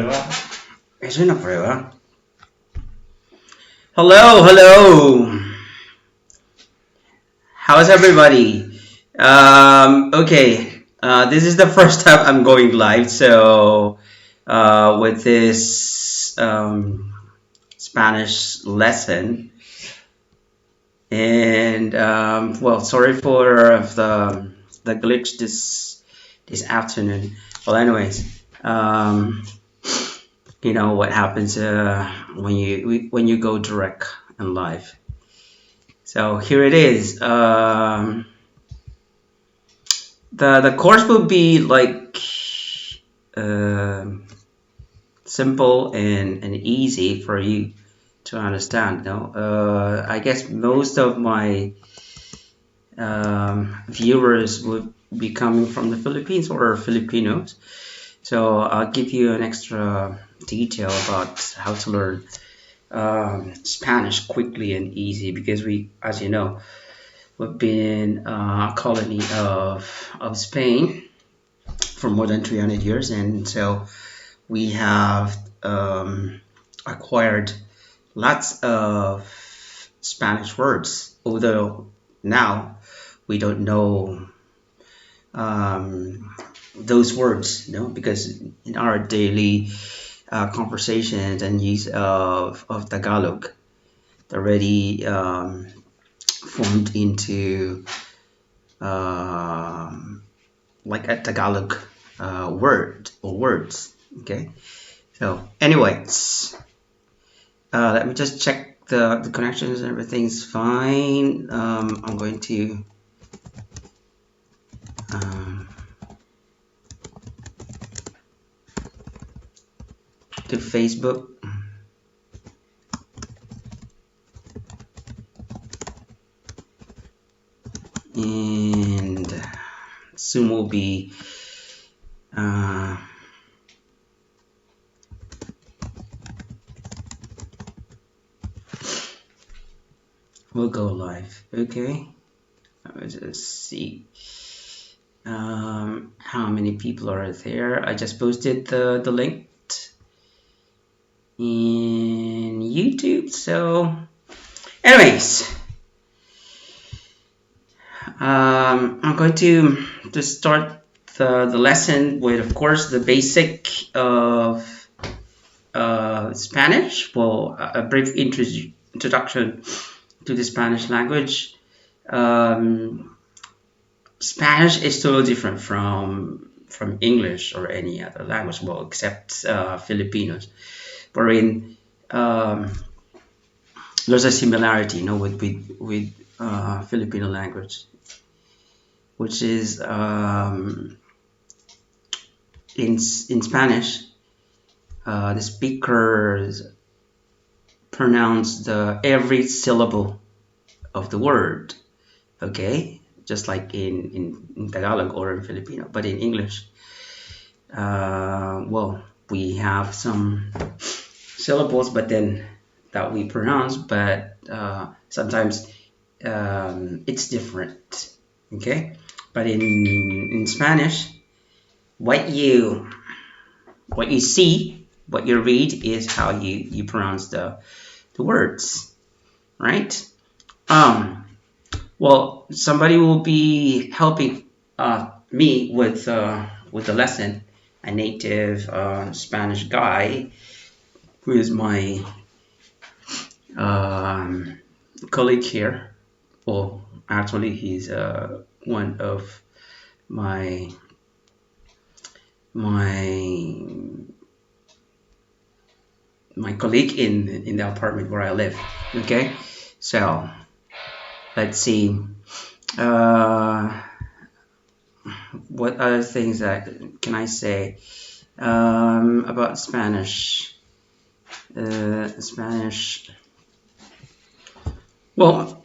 prueba. Es una prueba. Hello. How's everybody? Okay. This is the first time I'm going live, so with this Spanish lesson, and well, sorry for the glitch this afternoon. Well, anyways, you know what happens when you go direct and live. So here it is. The course will be like simple and easy for you to understand. No, I guess most of my viewers would be coming from the Philippines or Filipinos. So I'll give you an extra detail about how to learn Spanish quickly and easy, because we, as you know, we've been a colony of Spain for more than 300 years, and so we have acquired lots of Spanish words, although now we don't know those words, you know, because in our daily conversations and use of Tagalog, they're already formed into like a Tagalog word or words. Okay, so anyways, let me just check the connections and everything's fine. I'm going to Facebook. And soon will be we'll go live. Okay, let me just see how many people are there. I just posted the link in YouTube. So anyways, I'm going to start the lesson with, of course, the basic of Spanish. Well, a brief introduction to the Spanish language. Spanish is totally different from English or any other language, well, except Filipinos, wherein there's a similarity, you know, with Filipino language, which is in Spanish, the speakers pronounce every syllable of the word, okay, just like in Tagalog or in Filipino. But in English, well, we have some syllables, but then that we pronounce, but sometimes it's different, okay. But in Spanish, what you see, what you read is how you pronounce the words, right? Well, somebody will be helping me with the lesson, a native Spanish guy who is my colleague here. Well, actually, he's one of my colleague in the apartment where I live. Okay, so let's see. What other things that can I say about Spanish? Spanish. Well,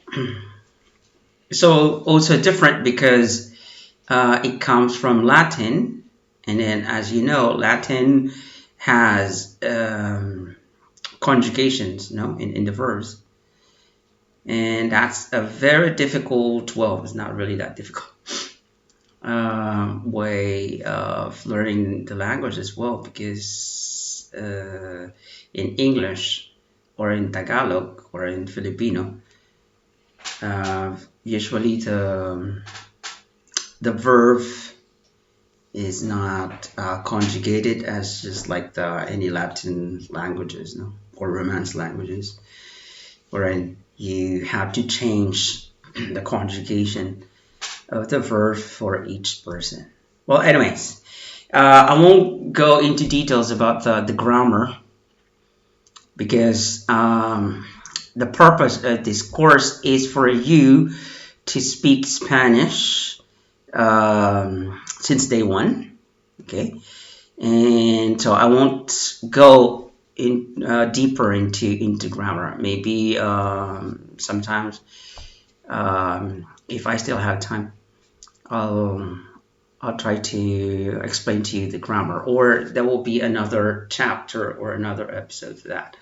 so also different because it comes from Latin, and then, as you know, Latin has conjugations, you know, in the verbs, and that's a very difficult. Well, it's not really that difficult way of learning the language as well, because in English or in Tagalog or in Filipino, usually the verb is not conjugated as just like any Latin languages, no, or Romance languages, wherein you have to change the conjugation of the verb for each person. Well, anyways, I won't go into details about the grammar because the purpose of this course is for you to speak Spanish since day one, okay? And so I won't go in deeper into grammar. Maybe sometimes if I still have time, I'll try to explain to you the grammar, or there will be another chapter or another episode for that.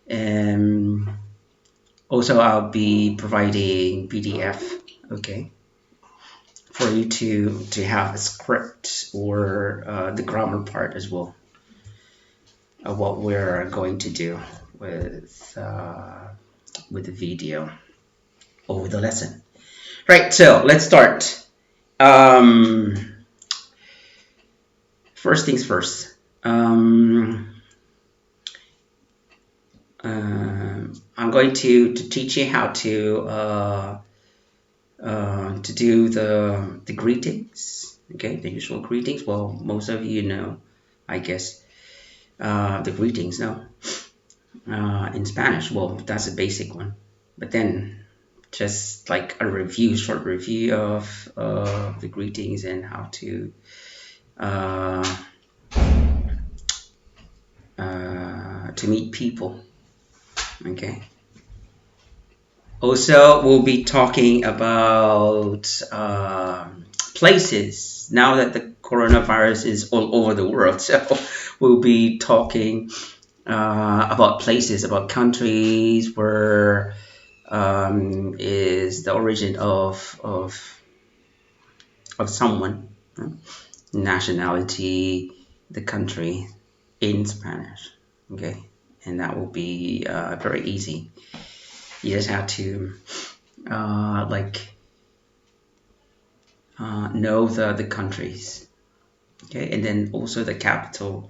And also I'll be providing PDF, okay, for you to have a script or the grammar part as well of what we're going to do with the video or with the lesson. Right, so let's start. First things first. I'm going to teach you how to do the greetings. Okay, the usual greetings. Well, most of you know, I guess, the greetings now in Spanish. Well, that's a basic one. But then, just like a review, short review of the greetings and how to meet people. Okay. Also, we'll be talking about places now that the coronavirus is all over the world. So we'll be talking about places, about countries where is the origin of someone, nationality, the country in Spanish. Okay, and that will be very easy. You just have to know the countries, okay, and then also the capital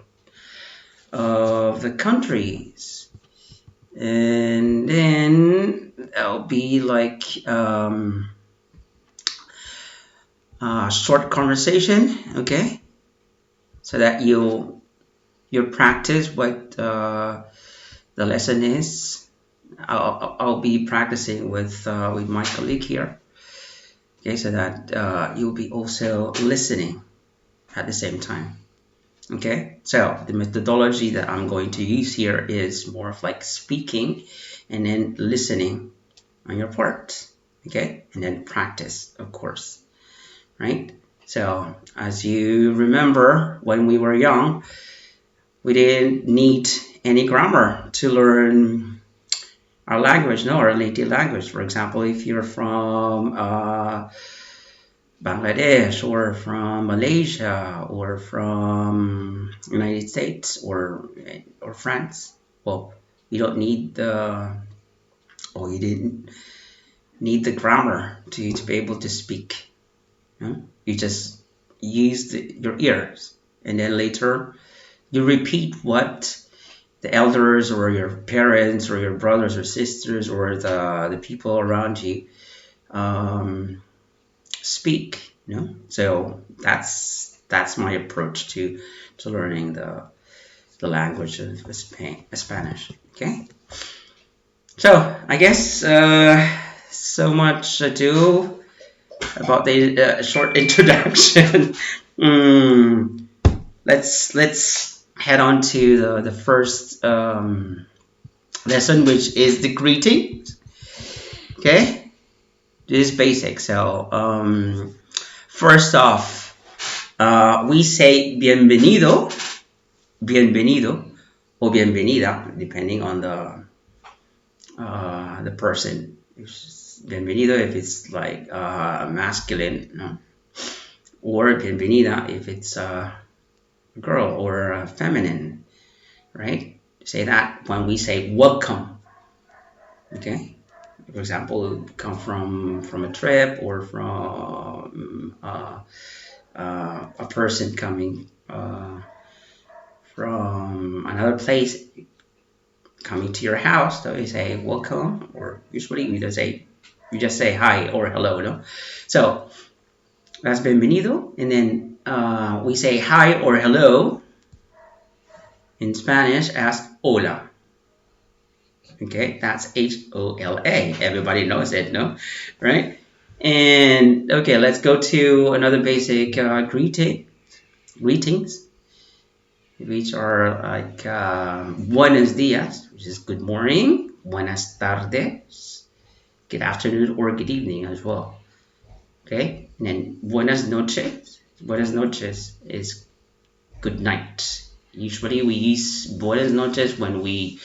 of the countries, and then there'll be like short conversation, okay, so that you'll practice what the lesson is. I'll be practicing with my colleague here, okay, so that you'll be also listening at the same time. Okay, so the methodology that I'm going to use here is more of like speaking and then listening on your part, okay, and then practice, of course, right? So as you remember, when we were young, we didn't need any grammar to learn our language, no, our native language. For example, if you're from Bangladesh or from Malaysia or from United States or France, well, you don't need you didn't need the grammar to be able to speak. You just use your ears, and then later you repeat what the elders or your parents or your brothers or sisters or the people around you speak. So that's my approach to learning the language of Spanish. Okay, so I guess so much ado about the short introduction. Let's head on to the first lesson, which is the greetings. Okay, this is basic. So first off, we say bienvenido or bienvenida, depending on the person. Bienvenido if it's like masculine, or bienvenida if it's a girl or feminine. right? Say that when we say welcome, okay? For example, come from a trip or from a person coming from another place coming to your house, so you say welcome, or usually you just say hi or hello, no? So that's bienvenido, and then we say hi or hello in Spanish as hola. Okay, that's Hola. Everybody knows it, no? Right? And okay, let's go to another basic greetings, which are like buenos días, which is good morning, buenas tardes, good afternoon or good evening as well. Okay, and then buenas noches is good night. Usually we use buenas noches when we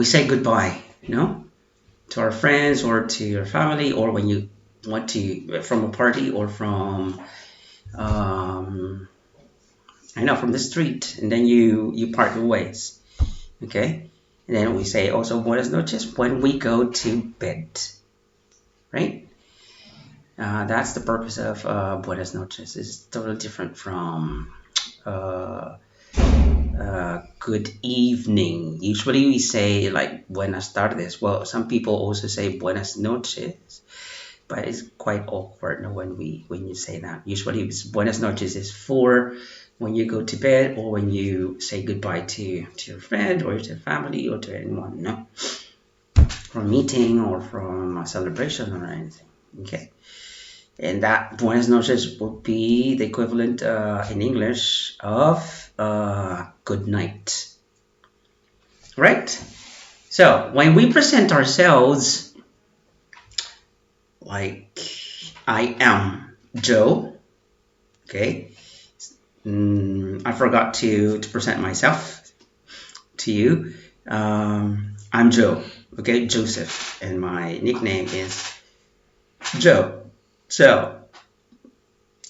say goodbye, to our friends or to your family, or when you want to from a party or from from the street, and then you part your ways. Okay, and then we say also buenas noches when we go to bed, right? That's the purpose of buenas noches. It's totally different from good evening. Usually we say like buenas tardes. Well, some people also say buenas noches, but it's quite awkward when you say that. Usually it's buenas noches is for when you go to bed or when you say goodbye to your friend or to family or to anyone, from a meeting or from a celebration or anything. Okay. And that buenas noches would be the equivalent in English of good night. Right? So when we present ourselves, like I am Joe, okay? I forgot to present myself to you. I'm Joe, okay? Joseph, and my nickname is Joe. So,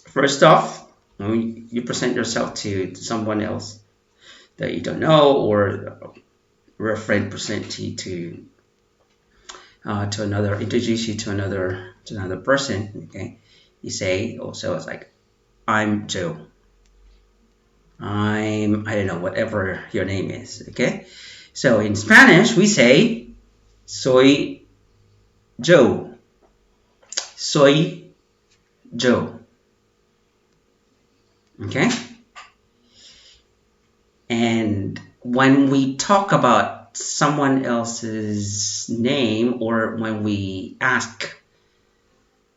first off, when you present yourself to someone else that you don't know, or a friend present you to another, introduce you to another person, okay? You say also, it's like, I'm Joe. I don't know, whatever your name is, okay? So in Spanish, we say, Soy Joe. Soy Joe. Okay? And when we talk about someone else's name, or when we ask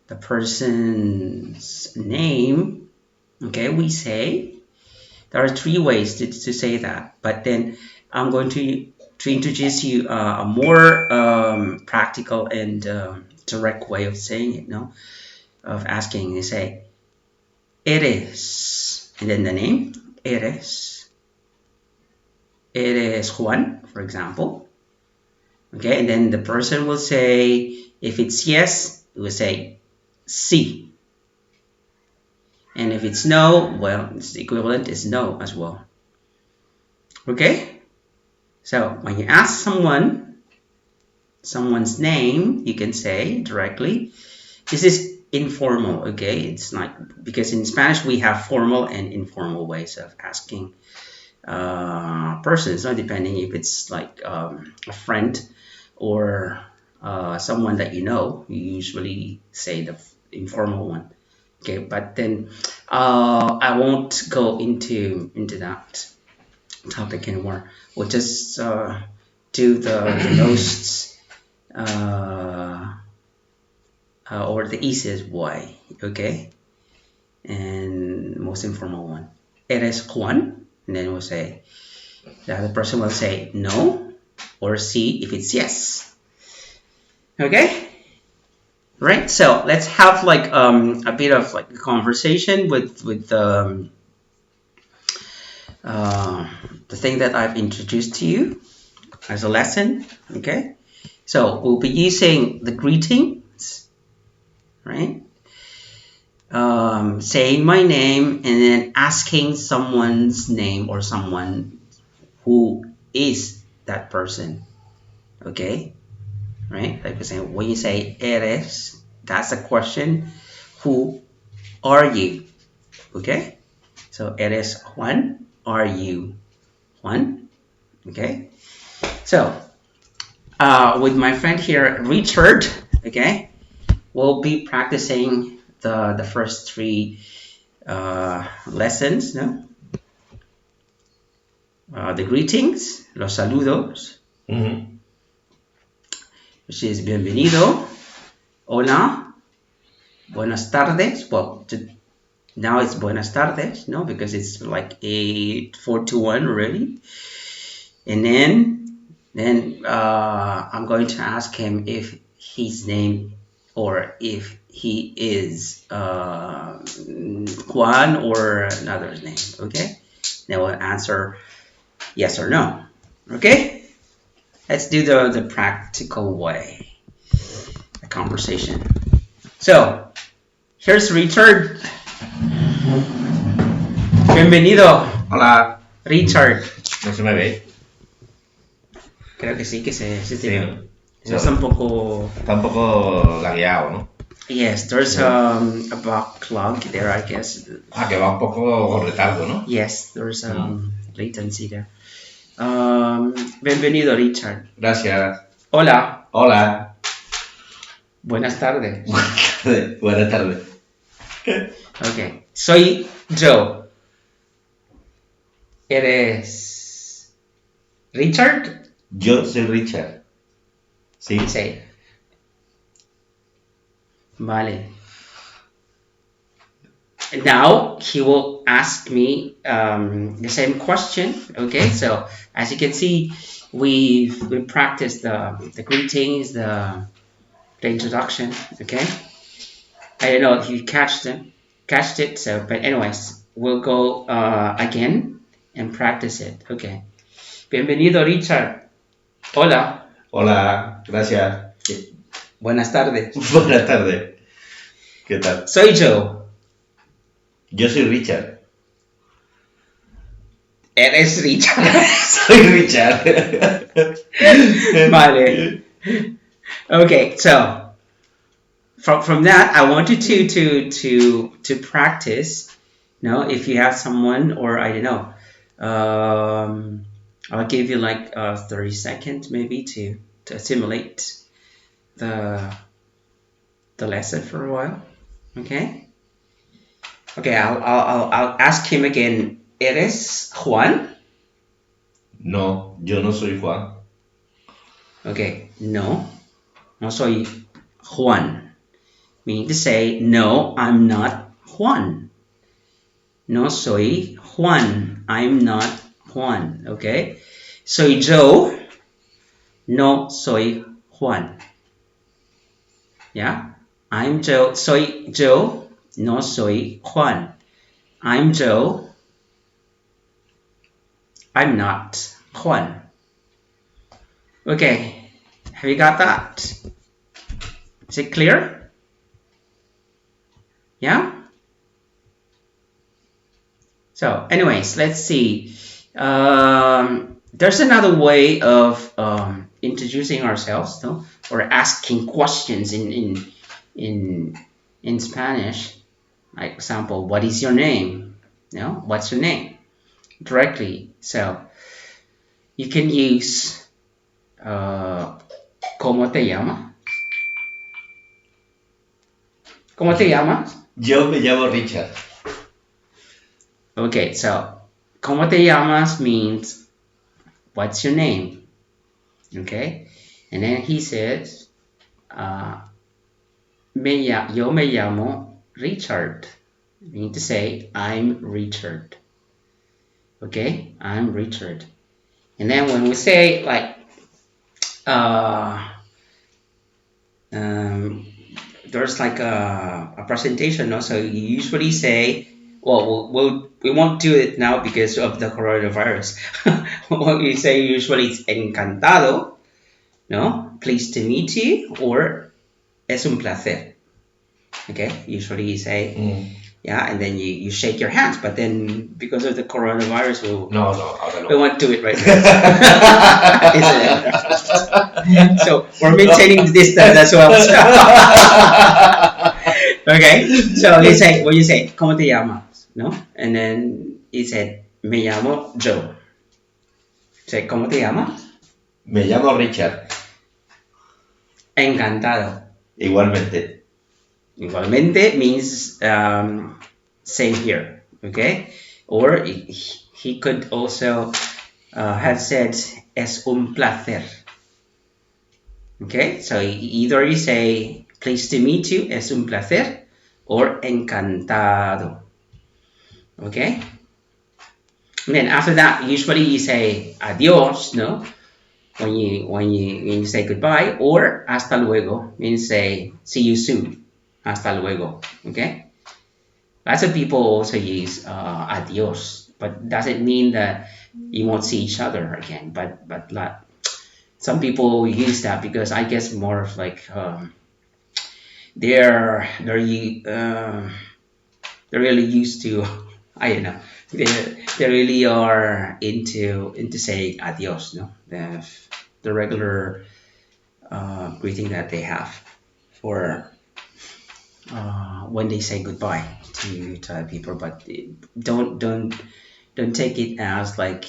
the person's name, okay, we say, there are three ways to say that, but then I'm going to introduce you a more practical and direct way of saying it, of asking. You say, Eres, and then the name, Eres. Eres Juan, for example. Okay, and then the person will say, if it's yes, it will say, sí. And if it's no, well, it's the equivalent is no as well. Okay? So when you ask someone's name, you can say directly, this is informal, okay? It's not, because in Spanish we have formal and informal ways of asking persons, depending if it's like a friend or someone that you know. You usually say the informal one. Okay, but then I won't go into that topic anymore. We'll just do the most or the easiest way, okay, and most informal one. Eres Juan, and then we'll say, the other person will say no or sí if it's yes. Okay. Right, so let's have like a bit of like a conversation with the thing that I've introduced to you as a lesson. Okay, so we'll be using the greetings, right? saying my name and then asking someone's name or someone who is that person. Okay, right? Like I say, when you say eres, that's a question. Who are you? Okay, so eres Juan. Are you Juan? Okay, so with my friend here, Richard. Okay, we'll be practicing the first three lessons. No, the greetings, los saludos, which is bienvenido, hola, buenas tardes. Well, now it's buenas tardes, no, because it's like 4 to 1 already. And then I'm going to ask him if his name or if he is Juan or another name. Okay, then we'll answer yes or no. Okay, let's do the practical way, the conversation. So here's Richard. Bienvenido. Hola. Richard. ¿No se me ve? Creo que sí, que se te Sí, ve. ¿no? Está un poco... Está un poco lagueado, ¿no? Yes, there's a backlog there, I guess. Ah, que va un poco con retardo, ¿no? Yes, there's latency there. Bienvenido, Richard. Gracias. Hola. Hola. Buenas tardes. Buenas tardes. Okay. Soy Joe. ¿Eres Richard? Yo soy Richard. Sí. Sí. Vale. Now he will ask me the same question. Okay, so as you can see, we practiced the greetings, the introduction. Okay, I don't know if you catched it. So, but anyways, we'll go again and practice it. Okay. Bienvenido, Richard. Hola. Hola. Gracias. Buenas tardes. Buenas tardes. ¿Qué tal? Soy Joe. Yo soy Richard. Eres Richard. Soy Richard. Vale. Okay, so from that, I want you to practice. You know, if you have someone, or I don't know, I'll give you like 30 seconds maybe to assimilate the lesson for a while. Okay. Okay, I'll ask him again. ¿Eres Juan? No, yo no soy Juan. Okay, no soy Juan. Meaning to say, no, I'm not Juan. No soy Juan. I'm not Juan. Okay? Soy Joe. No soy Juan. Yeah? I'm Joe. Soy Joe. No soy Juan. I'm Joe. I'm not Juan. Okay. Have you got that? Is it clear? Yeah? So, anyways, let's see. There's another way of introducing ourselves, no? Or asking questions in Spanish. Like, example, what is your name? No? What's your name? Directly. So, you can use ¿Cómo te llamas? ¿Cómo te llamas? Yo me llamo Richard. Okay, so ¿Cómo te llamas means what's your name? Okay, and then he says yo me llamo Richard. You need to say I'm Richard. Okay, I'm Richard. And then when we say like there's like a presentation, no? So you usually say, well, we won't do it now because of the coronavirus. What we say usually is encantado, no? Pleased to meet you, or es un placer. Okay, usually you say, Mm. yeah, and then you shake your hands. But then because of the coronavirus, No, ahora we no. won't do it right now. Isn't it? So we're maintaining the distance as well. Okay, so what you say, ¿Cómo te llamas? No? And then he said, Me llamo Joe. Say, ¿Cómo te llamas? Me llamo Richard. Encantado. Igualmente. Igualmente means same here, okay? Or he could also have said es un placer. Okay, so either you say pleased to meet you, es un placer, or encantado. Okay, and then after that, usually you say adiós, no? When you say goodbye, or hasta luego means say see you soon. Hasta luego. Okay. Lots of people also use adiós, but doesn't mean that you won't see each other again. But some people use that because I guess more of like they're really used to I don't know they really are into saying adiós, no, the regular greeting that they have for when they say goodbye to other people. But don't take it as like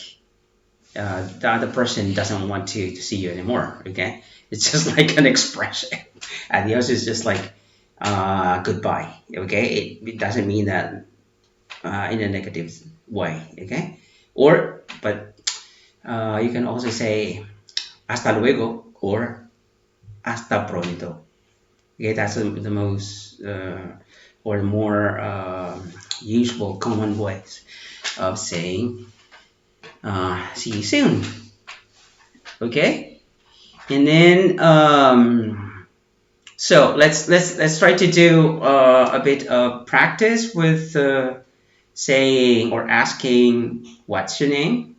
the other person doesn't want to see you anymore. Okay, it's just like an expression. Adios is just like goodbye. Okay, it doesn't mean that in a negative way. Okay, or but you can also say hasta luego or hasta pronto. Okay, that's the most or more usual common ways of saying see you soon. Okay, and then so let's try to do a bit of practice with saying or asking what's your name.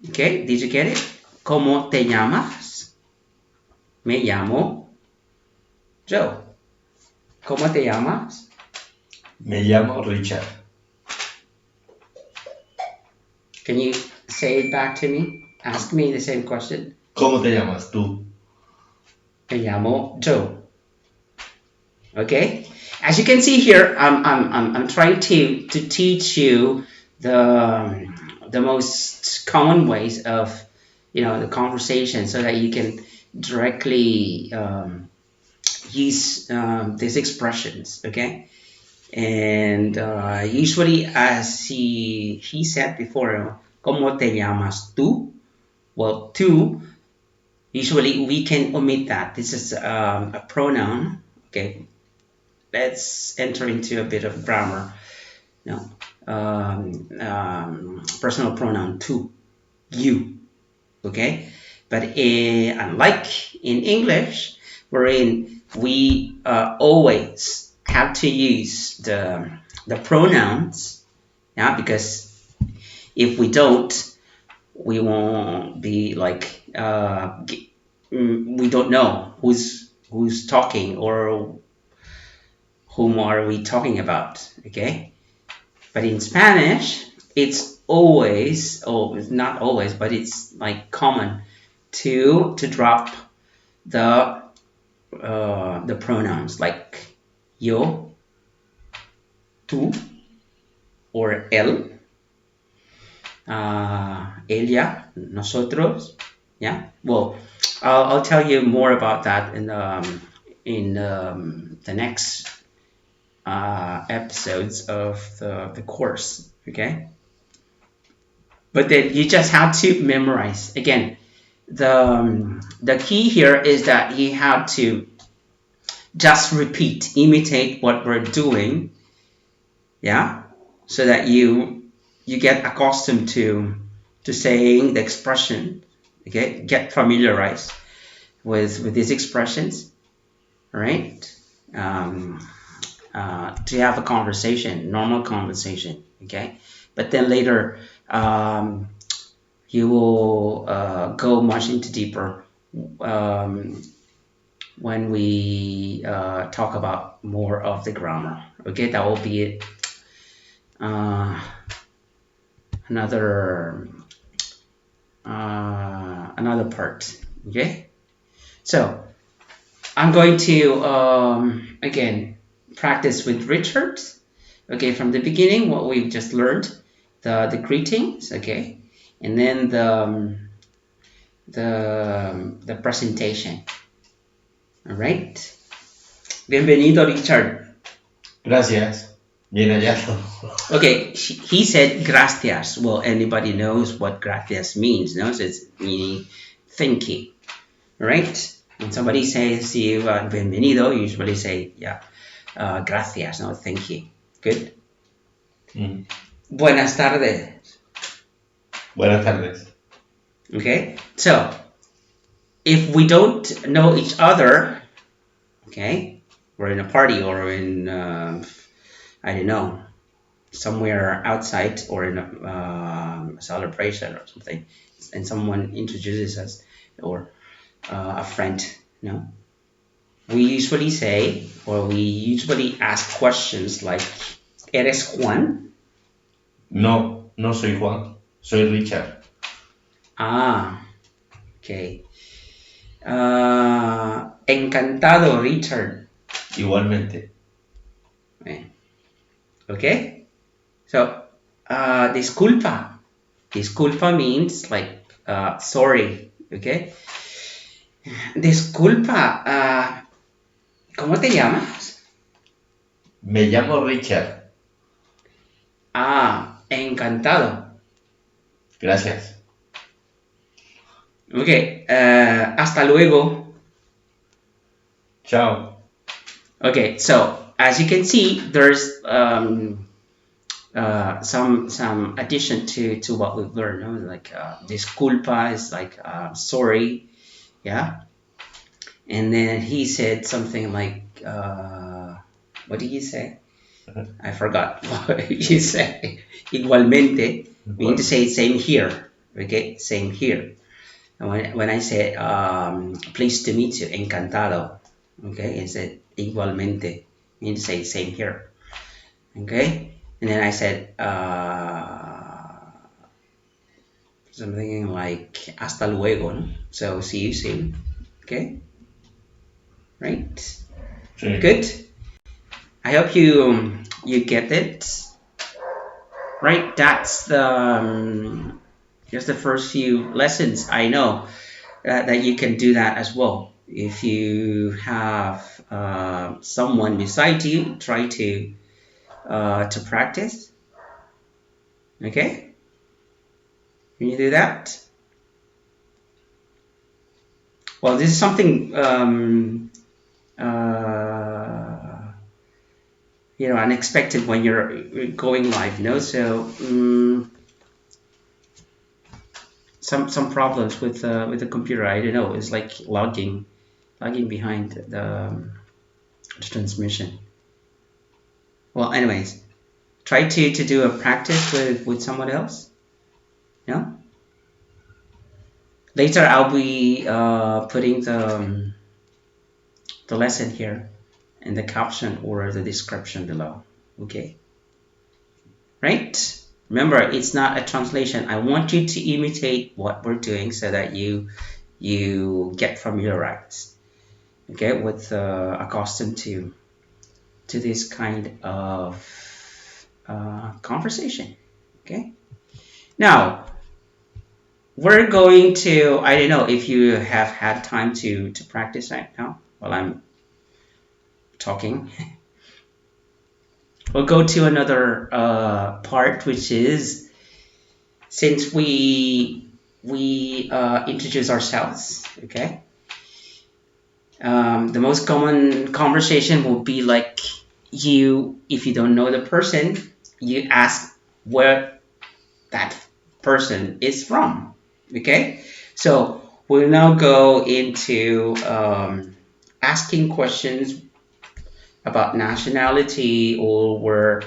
Okay, did you get it? ¿Cómo te llamas? Me llamo Joe. ¿Cómo te llamas? Me llamo Richard. Can you say it back to me? Ask me the same question. ¿Cómo te llamas tú? Me llamo Joe. Okay. As you can see here, I'm trying to teach you the most common ways of the conversation so that you can directly use these expressions. Okay. And usually, as he said before, ¿Cómo te llamas tú? Well, tú, usually we can omit that. This is a pronoun. Okay, let's enter into a bit of grammar. No, personal pronoun tú, you. Okay, but unlike in English, wherein we always have to use the pronouns, yeah, because if we don't, we won't be like we don't know who's talking or whom are we talking about. Okay, but in Spanish it's always, not always, but it's like common to drop the pronouns like yo, tú, or él, ella, nosotros. Yeah. Well, I'll tell you more about that in the next episodes of the course. Okay. But then you just have to memorize. Again, the key here is that you have to just repeat, imitate what we're doing. Yeah. So that you get accustomed to saying the expression. Okay, get familiarized with these expressions. All right, to have a conversation, normal conversation. Okay, but then later you will go much into deeper when we talk about more of the grammar. Okay, that will be uh, another another part. Okay, so I'm going to again practice with Richard. Okay, from the beginning, what we've just learned, the greetings. Okay, and then the presentation. All right. Bienvenido, Richard. Gracias. Bien hallado. Okay, he said gracias. Well, anybody knows what gracias means, no? So it's meaning thank you, right? When somebody says to you bienvenido, you usually say, yeah, gracias, no, thank you. Good. Buenas tardes. Buenas tardes. Okay, so if we don't know each other, okay, we're in a party or in, I don't know, somewhere outside or in a celebration or something, and someone introduces us or a friend, you know, we usually say or we usually ask questions like, ¿Eres Juan? No, no soy Juan. Soy Richard. Ah, okay. Encantado, Richard. Igualmente. Okay. So, disculpa. Disculpa means like sorry. Okay. Disculpa. ¿Cómo te llamas? Me llamo Richard. Ah, encantado. Gracias. Okay. Hasta luego. Chao. Okay. So as you can see, there's some addition to what we've learned. No? Like disculpa is like sorry. Yeah. And then he said something like, what did you say? I forgot what you said. Igualmente, meaning to say same here. Okay, same here. And when I said, pleased to meet you, encantado. Okay, it said igualmente, meaning to say same here. Okay, and then I said something like hasta luego. No? So see you soon. Okay, right? Sí. Good. I hope you get it. Right, that's just the first few lessons. I know that you can do that as well. If you have someone beside you, try to practice. Okay, can you do that? Well, this is something unexpected when you're going live. So some problems with the computer. I don't know. It's like lagging behind the transmission. Well, anyways, try to do a practice with someone else. Yeah. Later, I'll be putting the lesson here in the caption or the description below. Okay. Right. Remember, it's not a translation. I want you to imitate what we're doing so that you get familiarized, okay, with accustomed to this kind of conversation. Okay. Now we're going to, I don't know if you have had time to practice right now while I'm talking. We'll go to another part, which is, since we introduce ourselves, okay? The most common conversation will be like, if you don't know the person, you ask where that person is from, okay? So we'll now go into asking questions about nationality or where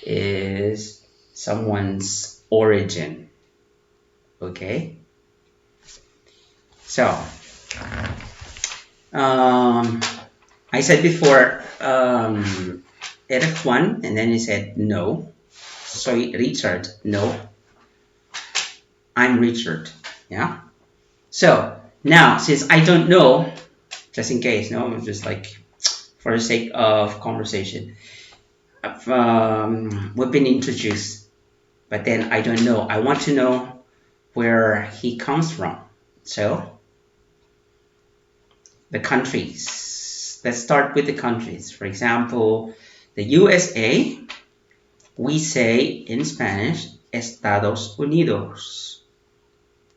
is someone's origin. Okay, so Um, I said before, eres Juan, and then he said no. Soy Richard. No, I'm Richard. Yeah. So now, since I don't know, just in case, no, just like for the sake of conversation, we've been introduced, but then I don't know. I want to know where he comes from. So the countries. Let's start with the countries. For example, the USA, we say in Spanish, Estados Unidos.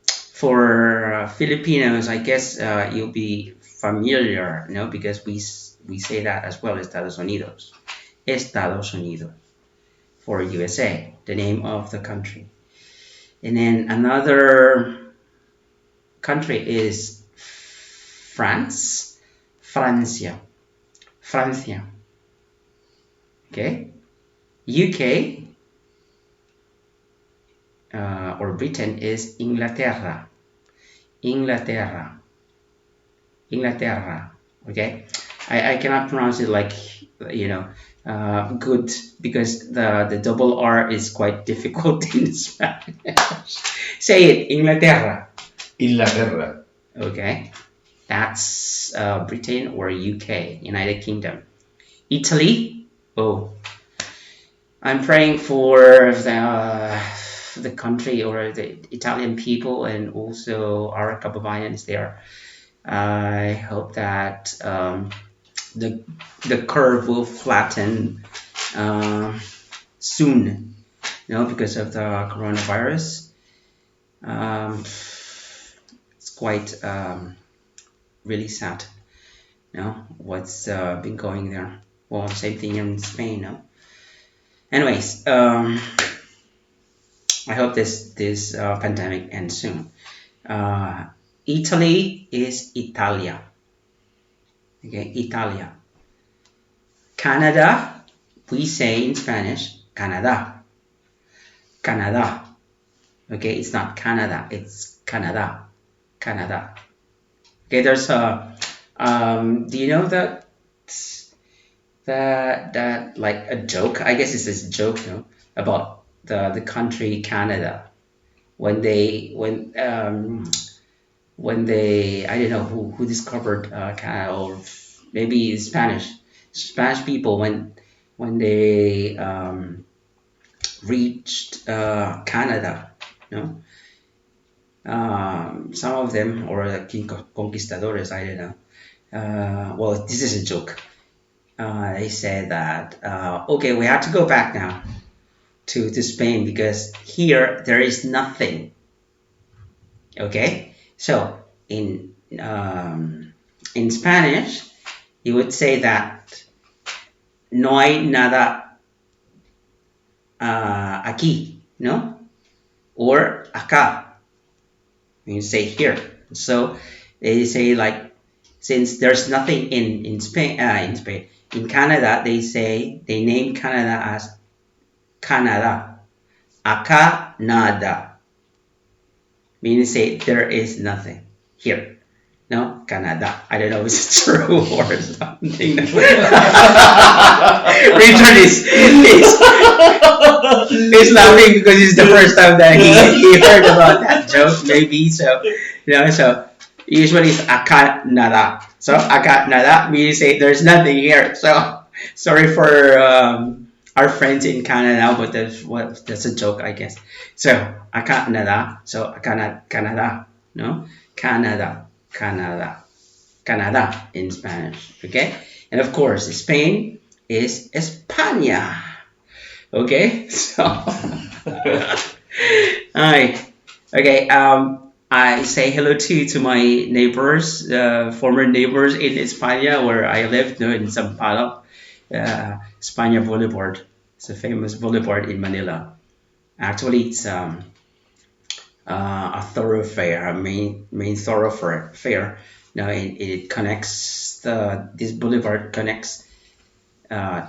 For Filipinos, I guess you'll be familiar, because we say that as well, Estados Unidos. Estados Unidos for USA, the name of the country. And then another country is France, Francia, Francia. Okay, UK or Britain is Inglaterra, Inglaterra, Inglaterra. Okay, I cannot pronounce it like good because the double R is quite difficult in Spanish. Say it, Inglaterra. Inglaterra. Okay, that's Britain or UK, United Kingdom. Italy. Oh, I'm praying for the country or the Italian people and also our Kababayans there. I hope that the curve will flatten soon, because of the coronavirus. It's quite really sad, what's been going there. Well, same thing in Spain, no? Anyways, I hope this pandemic ends soon. Italy is Italia. Okay, Italia. Canada, we say in Spanish, Canada. Canada. Okay, it's not Canada, it's Canada. Canada. Okay, there's a do you know that like a joke? I guess it's this joke, about the country Canada when they I don't know who discovered Canada, or maybe Spanish people when they reached Canada, some of them, or conquistadores, I don't know. Well, this is a joke. They said that okay, we have to go back now to Spain because here there is nothing. Okay, so in Spanish you would say that no hay nada aquí, no, or acá. You say here. So they say like, since there's nothing in Spain, in Canada, they name Canada as Canada. Acá nada. Meaning say there is nothing here. No, Canada. I don't know if it's true or something. Richard is laughing because it's the first time that he heard about that joke, maybe. So, so usually it's acá nada. So acá nada means say there's nothing here. So sorry for our friends in Canada, but that's a joke, I guess. So acá nada. So Canada, no, Canada. Canada in Spanish, okay? And of course, Spain is España, okay? So, hi, okay. I say hello to my neighbors, former neighbors in España, where I lived, in San Paulo, España Boulevard. It's a famous boulevard in Manila. Actually, it's a thoroughfare, a main thoroughfare. Now it connects this boulevard connects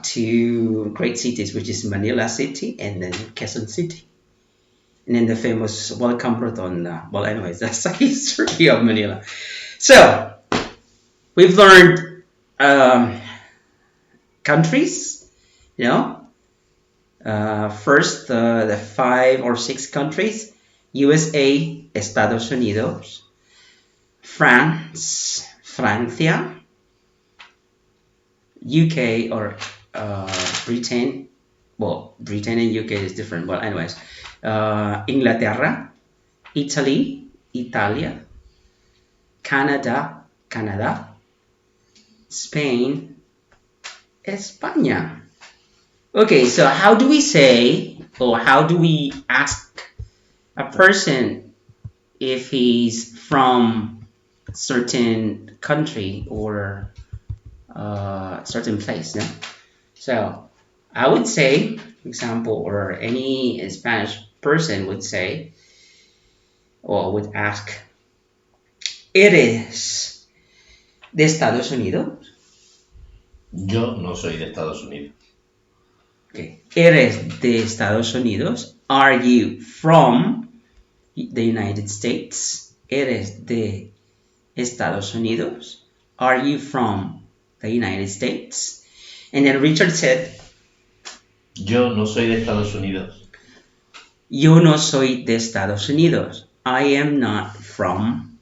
two great cities, which is Manila City and then Quezon City, and then the famous Welcome Rotonda. Well, anyways, that's the history of Manila. So We've learned countries, you know. First, the 5 or 6 countries: USA, Estados Unidos, France, Francia, UK or Britain. Well, Britain and UK is different. Well, anyways, Inglaterra, Italy, Italia, Canada, Canada, Spain, España. Okay, so how do we say, or how do we ask a person if he's from certain country or certain place? No? So I would say, for example, or any Spanish person would say, or would ask, ¿Eres de Estados Unidos? Yo no soy de Estados Unidos. Okay. ¿Eres de Estados Unidos? Are you from the United States? ¿Eres de Estados Unidos? Are you from the United States? And then Richard said, Yo no soy de Estados Unidos. Yo no soy de Estados Unidos. I am not from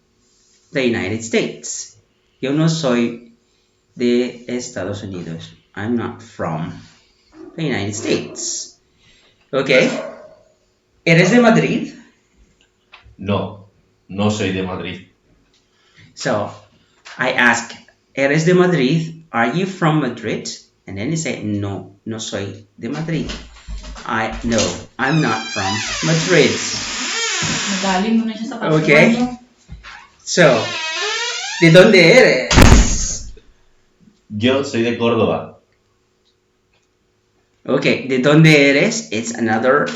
the United States. Yo no soy de Estados Unidos. I'm not from the United States. Okay. ¿Eres de Madrid? No, no soy de Madrid. So I ask, ¿Eres de Madrid? Are you from Madrid? And then he said, No, no soy de Madrid. No, I'm not from Madrid. Okay. So, ¿de dónde eres? Yo soy de Córdoba. Okay, ¿de dónde eres? It's another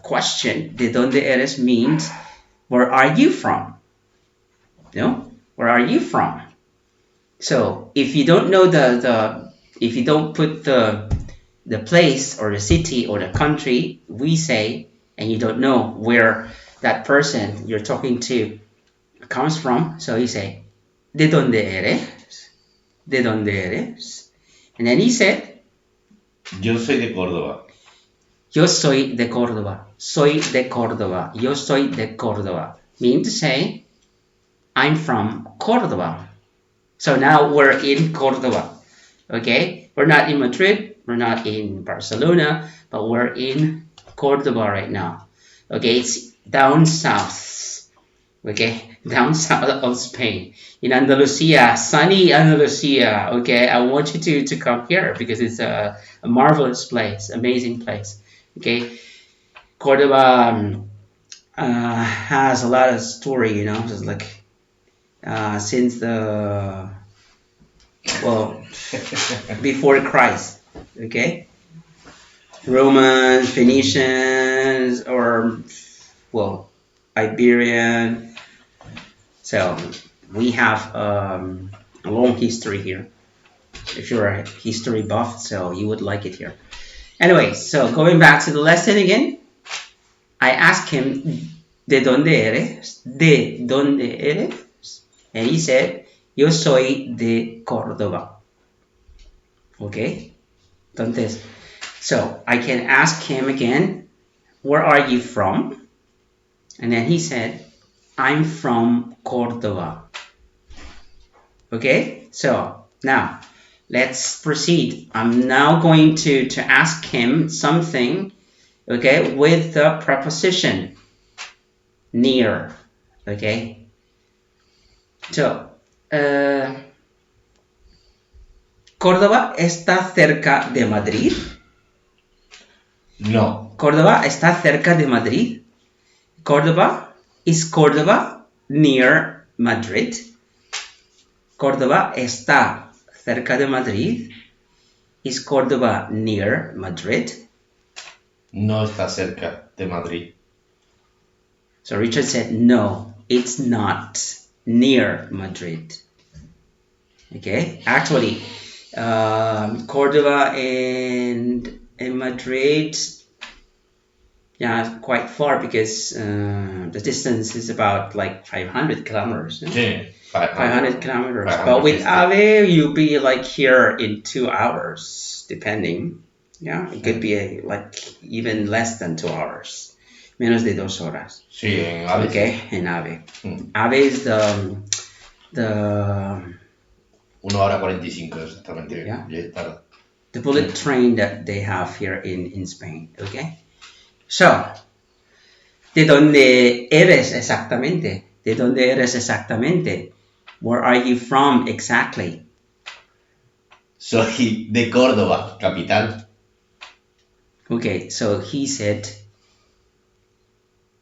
question. ¿De dónde eres means, where are you from? No? Where are you from? So, if you don't know if you don't put the place or the city or the country, we say, and you don't know where that person you're talking to comes from, so you say, ¿De dónde eres? ¿De dónde eres? And then he said, Yo soy de Córdoba. Yo soy de Córdoba. Soy de Córdoba. Yo soy de Córdoba. Meaning to say, I'm from Córdoba. So now we're in Córdoba. Okay? We're not in Madrid. We're not in Barcelona. But we're in Córdoba right now. Okay? It's down south. Okay? Down south of Spain. In Andalusia. Sunny Andalusia. Okay? I want you to come here because it's a marvelous place. Amazing place. Okay? Córdoba has a lot of story, you know. It's like since the before Christ, okay, Romans, Phoenicians, or Iberian. So we have a long history here. If you're a history buff, so you would like it here. Anyway, so going back to the lesson again, I asked him, ¿De dónde eres? ¿De dónde eres? And he said, Yo soy de Córdoba. Okay? Entonces, so I can ask him again, where are you from? And then he said, I'm from Córdoba. Okay? So, now, let's proceed. I'm now going to ask him something, okay, with the preposition near. Okay? So, ¿Córdoba está cerca de Madrid? No. ¿Córdoba está cerca de Madrid? ¿Córdoba? Is Córdoba near Madrid? ¿Córdoba está cerca de Madrid? Is Córdoba near Madrid? No está cerca de Madrid. So Richard said, no, it's not near Madrid. Okay, actually, Córdoba and Madrid Yeah, quite far because the distance is about like 500 kilometers. No? Sí, 500 kilometers. But with 550. Ave, you'll be like here in 2 hours, depending. Yeah, it could Mm. be like even less than 2 hours. Menos de 2 horas. Sí, en AVE sí. Okay, in Ave. Mm. Ave is the 1 hora 45 exactamente. Yeah. Ya está. the bullet Sí. train that they have here in Spain. Okay. So, ¿de dónde eres exactamente? ¿De dónde eres exactamente? Where are you from exactly? Soy de Córdoba, capital. Okay, so he said,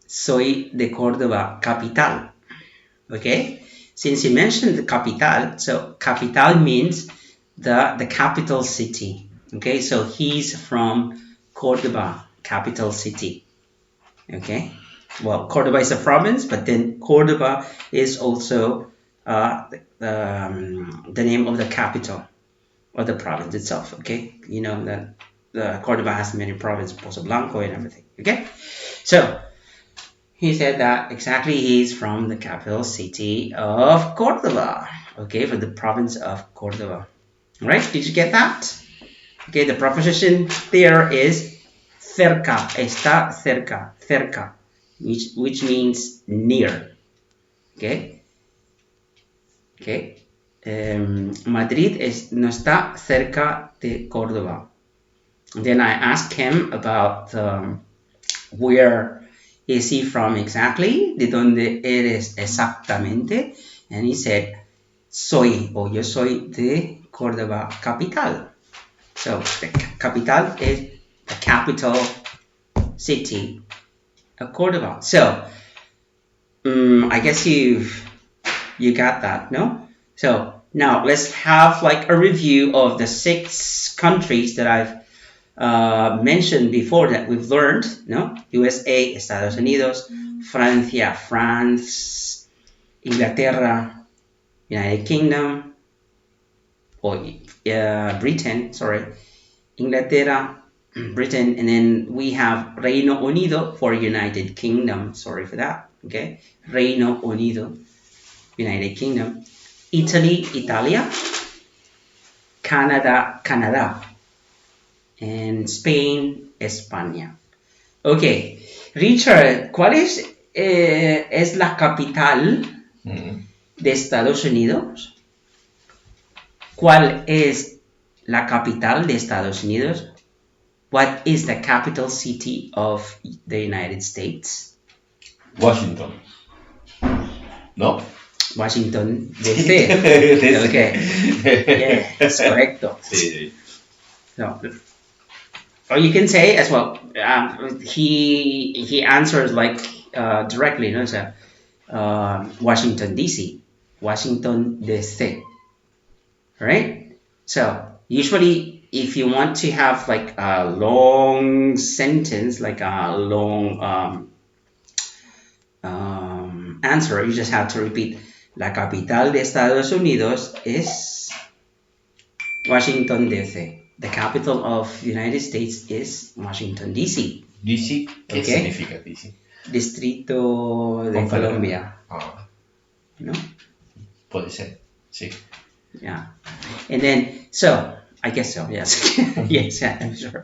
soy de Córdoba, capital. Okay, since he mentioned the capital, so capital means the capital city. Okay, so he's from Córdoba, capital city. Okay, well, Córdoba is a province, but then Córdoba is also the name of the capital of the province itself. Okay, you know that the Córdoba has many provinces, Pozo Blanco and everything. Okay, so he said that exactly he's from the capital city of Córdoba. Okay, from the province of Córdoba. All right, did you get that? Okay, the preposition there is cerca, está cerca, cerca, which means near. Okay, okay. Madrid no está cerca de Córdoba. Then I asked him about where is he from exactly, de dónde eres exactamente, and he said, yo soy de Córdoba capital. So the capital is the capital city of Córdoba. So I guess you got that, no? So now let's have like a review of the 6 countries that I've mentioned before that we've learned, no? USA, Estados Unidos, Francia, France, Inglaterra, United Kingdom, or Britain, sorry, Inglaterra, Britain, and then we have Reino Unido for United Kingdom. Sorry for that. Okay, Reino Unido, United Kingdom, Italy, Italia, Canada, Canadá, and Spain, España. Okay, Richard, ¿cuál es la capital de Estados Unidos? ¿Cuál es la capital de Estados Unidos? What is the capital city of the United States? Washington. ¿No? Washington, D.C. Okay. Yeah, that's correcto. Sí. So, or you can say as well, he answers like directly, you know, so, Washington, D.C. Washington, D.C. Right? So, usually if you want to have like a long sentence, like a long answer, you just have to repeat, la capital de Estados Unidos es Washington, D.C. The capital of the United States is Washington, D.C. ¿DC? ¿Qué Okay. significa DC? Distrito de Colombia. Ah, You know? puede ser, sí. Yeah. And then, so, I guess so, yes. Yes, I'm sure.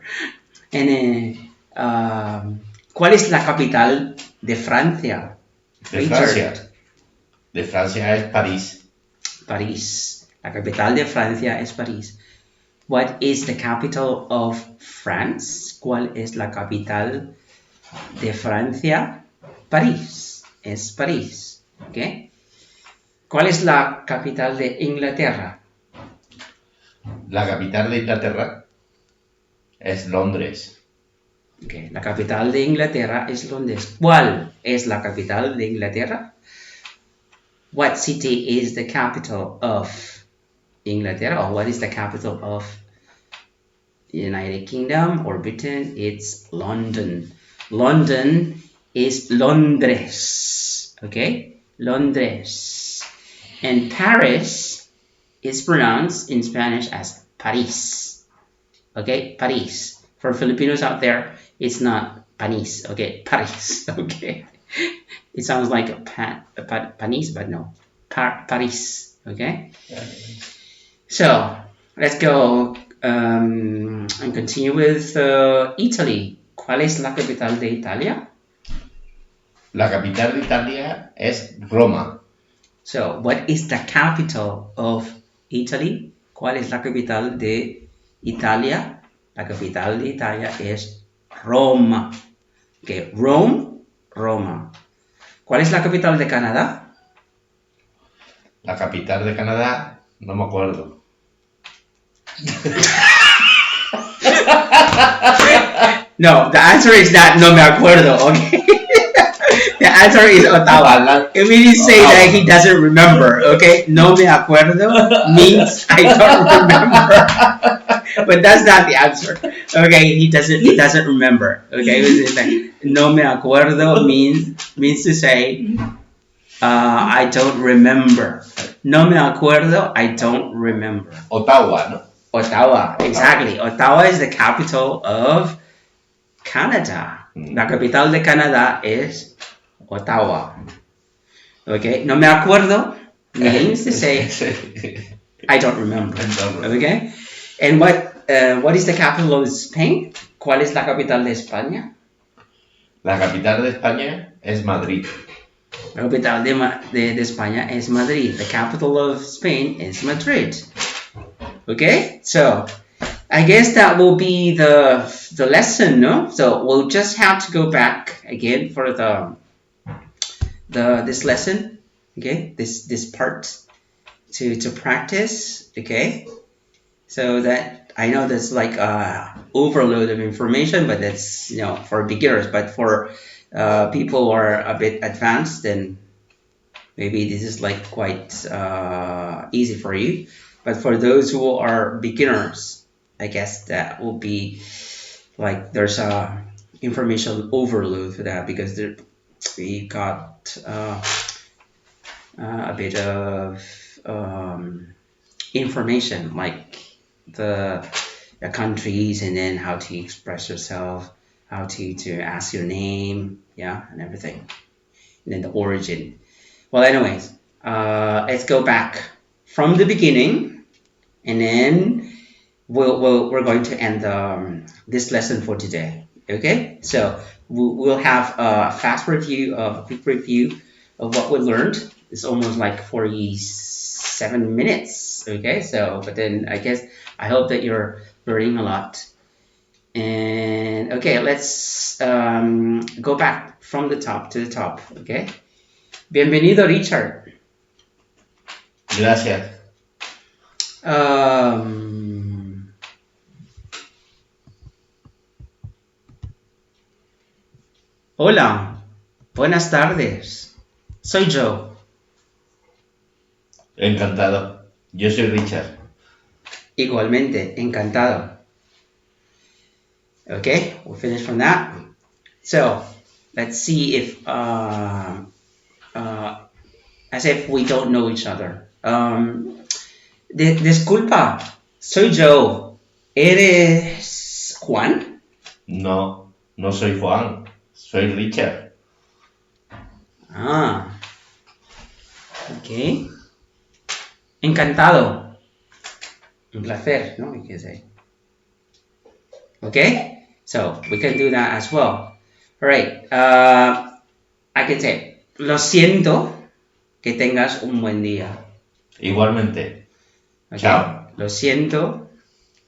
And then, ¿cuál es la capital de Francia? De Francia. De Francia es París. París. La capital de Francia es París. What is the capital of France? ¿Cuál es la capital de Francia? París. Es París. Okay. ¿Cuál es la capital de Inglaterra? La capital de Inglaterra es Londres. Okay. La capital de Inglaterra es Londres. ¿Cuál es la capital de Inglaterra? What city is the capital of Inglaterra, or what is the capital of United Kingdom or Britain? It's London. London is Londres. Okay? Londres. And Paris is pronounced in Spanish as París. Okay? París. For Filipinos out there, it's not Panis, okay, Paris, okay. It sounds like Panis, but no, Paris, okay. So let's go and continue with Italy. ¿Cuál es la capital de Italia? La capital de Italia es Roma. So, what is the capital of Italy? ¿Cuál es la capital de Italia? La capital de Italia es Roma. Okay, Rome, Roma. ¿Cuál es la capital de Canadá? La capital de Canadá, no me acuerdo. No, the answer is not no me acuerdo, okay? The answer is Ottawa. It means say that he doesn't remember, okay? No me acuerdo means I don't remember. But that's not the answer. Okay, he doesn't remember. Okay, no me acuerdo means to say I don't remember. No me acuerdo, I don't remember. Ottawa, ¿no? Ottawa, exactly. Ottawa is the capital of Canada. La capital de Canadá es Ottawa. Okay, no me acuerdo means to say I don't remember. Okay, and what is the capital of Spain? ¿Cuál es la capital de España? La capital de España es Madrid. La capital de España es Madrid. The capital of Spain is Madrid. Okay, so I guess that will be the lesson, no? So we'll just have to go back again for this lesson, okay? This part to practice, okay? So that I know that's like overload of information, but that's for beginners. But for people who are a bit advanced, then maybe this is like quite easy for you. But for those who are beginners, I guess that will be like there's a information overload for that because we got a bit of information like the countries and then how to express yourself, how to ask your name, yeah, and everything, and then the origin. Well, anyways, let's go back from the beginning, and then we're going to end this lesson for today. Okay, so we'll have a quick review of what we learned. It's almost like 47 minutes. Okay, so but then I hope that you're learning a lot. And okay, let's go back from the top to the top. Okay, Bienvenido, Richard. Gracias. Hola, buenas tardes. Soy Joe. Encantado. Yo soy Richard. Igualmente, encantado. Okay, we'll finish from that. So, let's see if, as if we don't know each other. Disculpa, soy Joe. ¿Eres Juan? No, no soy Juan. Soy Richard. Ah, ok. Encantado. Un placer, ¿no? We can say. Okay, so we can do that as well. All right, I can say, lo siento, que tengas un buen día. Igualmente. Okay. Chao. Lo siento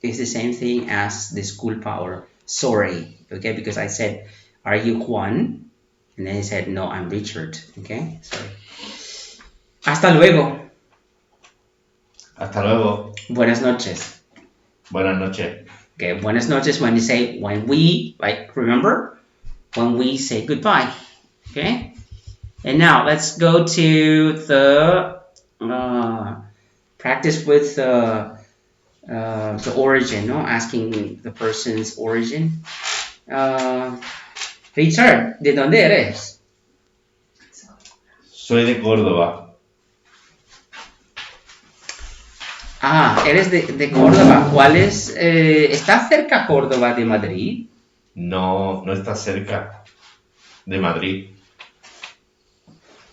is the same thing as disculpa or sorry, okay? Because I said, are you Juan? And then he said, no, I'm Richard, okay? Sorry. Hasta luego. Hasta luego. Buenas noches. Buenas noches. Okay, buenas noches when we, like, remember? When we say goodbye, okay? And now let's go to the practice with the origin, no? Asking the person's origin. Richard, ¿de dónde eres? Soy de Córdoba. Ah, eres de Córdoba. ¿Cuál es? ¿Está cerca Córdoba de Madrid? No, no está cerca de Madrid.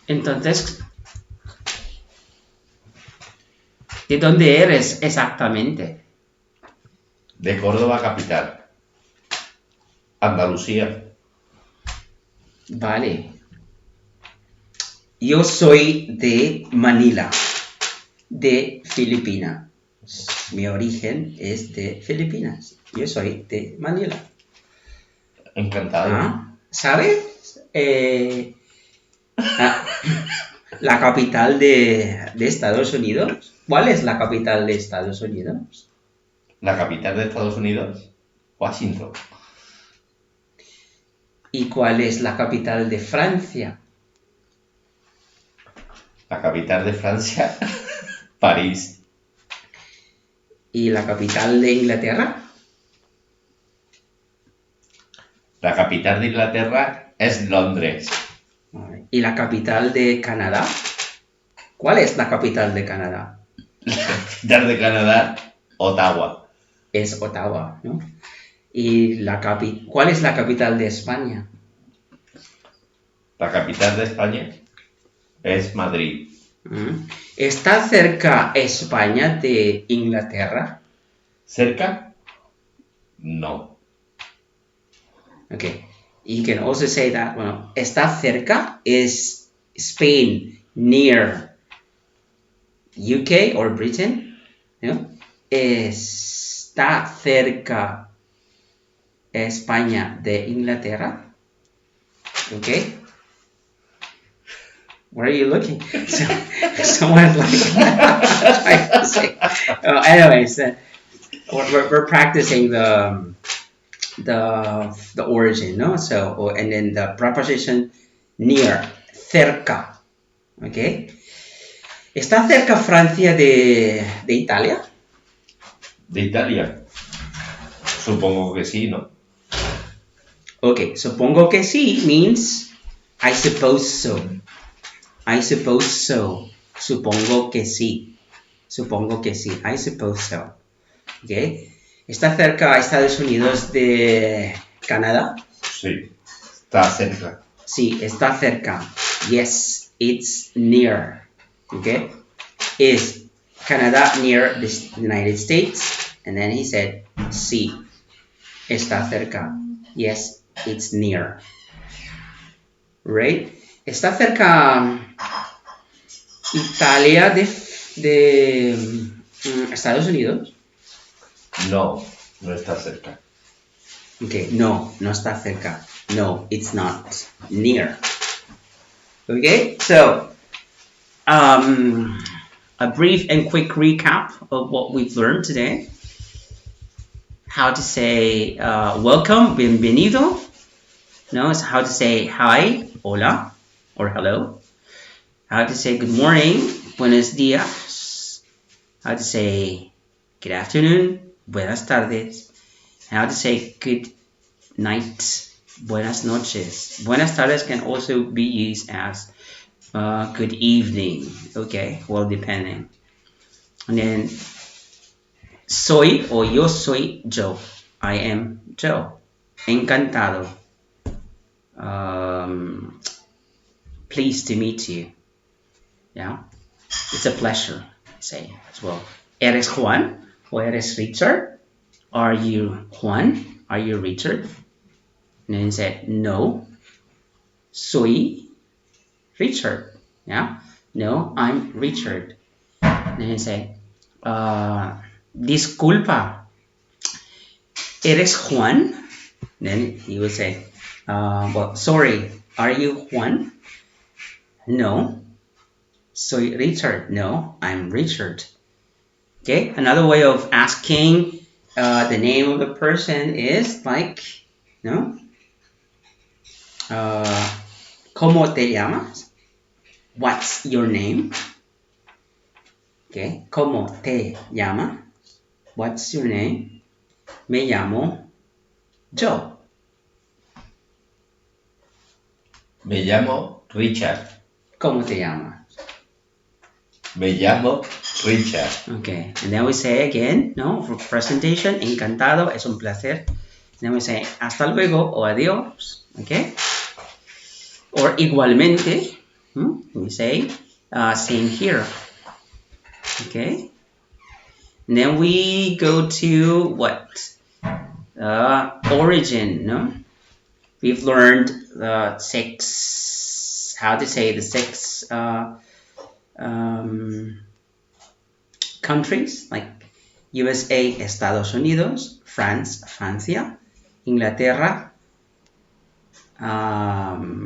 Entonces, ¿de dónde eres exactamente? De Córdoba capital. Andalucía. Vale. Yo soy de Manila, de Filipinas. Mi origen es de Filipinas. Yo soy de Manila. Encantado. ¿Ah? ¿Sabes? La capital de Estados Unidos. ¿Cuál es la capital de Estados Unidos? La capital de Estados Unidos, Washington. ¿Y cuál es la capital de Francia? La capital de Francia, París. ¿Y la capital de Inglaterra? La capital de Inglaterra es Londres. ¿Y la capital de Canadá? ¿Cuál es la capital de Canadá? La capital de Canadá, Ottawa. Es Ottawa, ¿no? ¿Y cuál es la capital de España? La capital de España es Madrid. ¿Está cerca España de Inglaterra? ¿Cerca? No. Okay. You can also say that, bueno, está cerca is Spain, near UK or Britain, ¿no? Está cerca España de Inglaterra. Okay. Where are you looking? Someone's like trying to say. Anyways, we're practicing the origin, no? So, and then the preposition near, cerca. Okay. ¿Está cerca Francia de Italia? ¿De Italia? Supongo que sí, ¿no? Okay, supongo que sí means I suppose so. I suppose so. Supongo que sí. Supongo que sí. I suppose so. Okay. ¿Está cerca Estados Unidos de Canadá? Sí, está cerca. Sí, está cerca. Yes, it's near. Okay. Is Canada near the United States? And then he said, sí, está cerca. Yes, it's near. Right? ¿Está cerca Italia de Estados Unidos? No, no está cerca. Okay, no, no está cerca. No, it's not. Near. Okay, so a brief and quick recap of what we've learned today. How to say welcome, bienvenido. No, it's how to say hi, hola, or hello. How to say good morning, buenos días. How to say good afternoon, buenas tardes. How to say good night, buenas noches. Buenas tardes can also be used as good evening, okay, well, depending. And then soy or yo soy Joe. I am Joe. Encantado. Pleased to meet you. Yeah, it's a pleasure, say as well. Eres Juan or eres Richard? Are you Juan? Are you Richard? And then he said, no, soy Richard. Yeah, no, I'm Richard. And then he said, disculpa, ¿eres Juan? Then he would say, well, sorry, are you Juan? No. Soy Richard. No, I'm Richard. Okay, another way of asking the name of the person is like, no? ¿Cómo te llamas? What's your name? Okay, ¿cómo te llamas? What's your name? Me llamo Joe. Me llamo Richard. ¿Cómo te llamas? Me llamo Richard. Okay, and then we say again, no, for presentation, encantado, es un placer. Then we say hasta luego or adiós. Okay. Or igualmente. We say same here. Okay. And then we go to what? Origin. No? We've learned the six. How to say the six countries like USA, Estados Unidos, France, Francia, Inglaterra,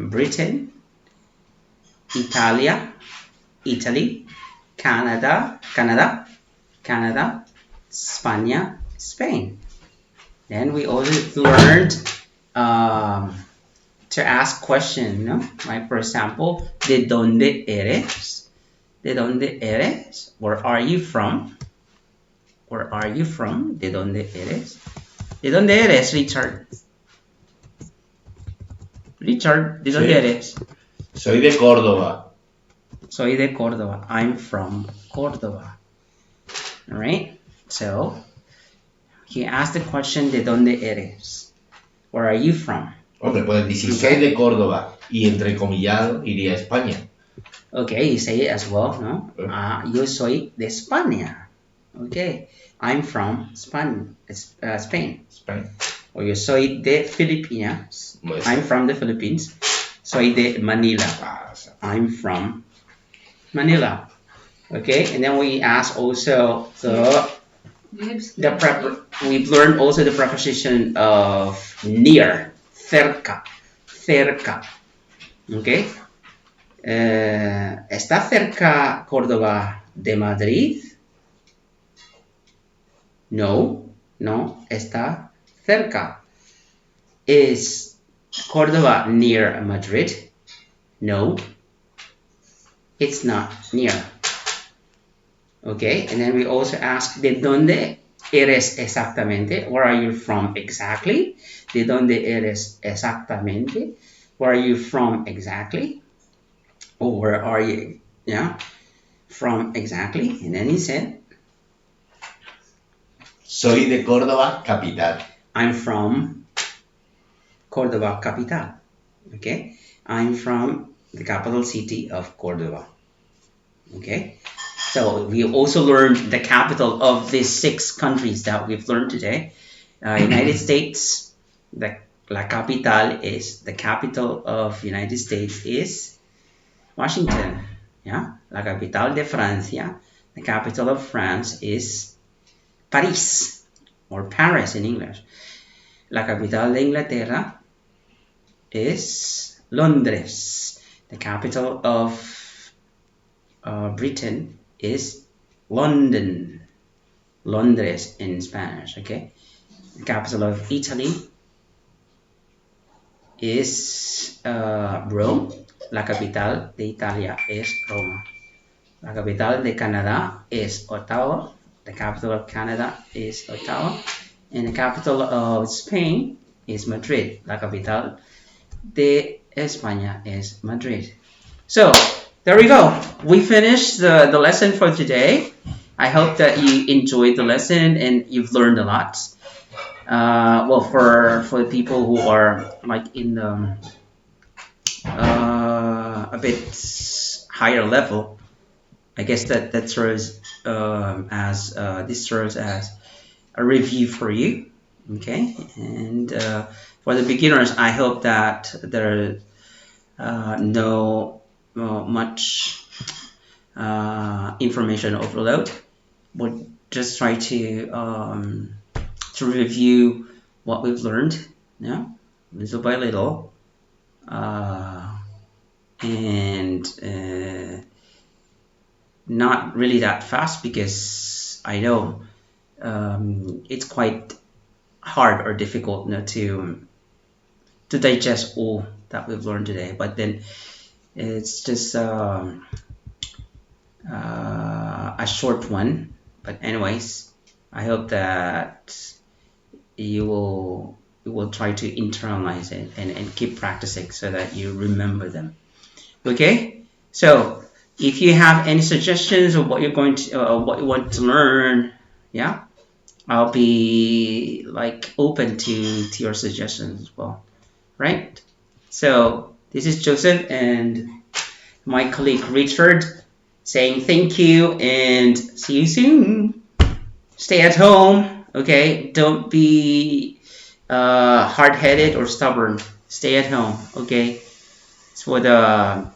Britain, Italia, Italy, Canada, España, Spain. Then we also learned to ask questions, no? Like for example, ¿de dónde eres? ¿De dónde eres? Where are you from? Where are you from? ¿De dónde eres? ¿De dónde eres, Richard? Richard, ¿de dónde eres? Soy de Córdoba. Soy de Córdoba. I'm from Córdoba. All right. So he asked the question, ¿de dónde eres? Where are you from? Hombre, pues si soy de Córdoba y entrecomillado iría a España. Okay, you say it as well, ¿no? Yo soy de España. Okay, I'm from Spain. Spain. O yo soy de Filipinas. Pues, I'm from the Philippines. Soy de Manila. I'm from Manila. Okay, and then we ask also we've learned also the preposition of near, cerca. Okay. ¿Está cerca Córdoba de Madrid? No, está cerca. Is Córdoba near Madrid? No, it's not near. Okay, and then we also ask, ¿de dónde eres exactamente? Where are you from exactly? ¿De dónde eres exactamente? Where are you from exactly? Or where are you from exactly? And then he said, soy de Córdoba, capital. I'm from Córdoba, capital. Okay, I'm from the capital city of Córdoba. Okay, so we also learned the capital of these 6 countries that we've learned today. United States, la capital is, the capital of United States is Washington. Yeah, la capital de Francia, the capital of France is Paris, or Paris in English. La capital de Inglaterra is Londres. The capital of Britain is London. Londres in Spanish, okay? The capital of Italy is Rome. La capital de Italia es Roma. La capital de Canadá es Ottawa. The capital of Canada is Ottawa. And the capital of Spain is Madrid. La capital de España is Madrid. So, there we go. We finished the lesson for today. I hope that you enjoyed the lesson and you've learned a lot. Well, for the people who are like in the a bit higher level, I guess that serves as this serves as a review for you. Okay, and for the beginners, I hope that there no much information overload, but just try to review what we've learned, little by little, and not really that fast, because I know it's quite hard or difficult to digest all that we've learned today, but then it's just a short one. But anyways, I hope that you will try to internalize it and keep practicing so that you remember them. Okay, so if you have any suggestions of what you're going to what you want to learn, I'll be like open to your suggestions as well, right? So this is Joseph and my colleague Richard saying thank you and see you soon. Stay at home, okay? Don't be hard-headed or stubborn. Stay at home, okay? It's for the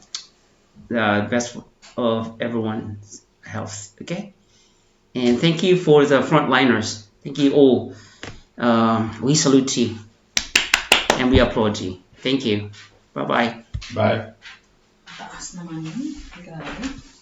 best of everyone's health, okay? And thank you for the frontliners. Thank you all. We salute you and we applaud you. Thank you. Bye bye. Bye. Taas naman yun. Grabe.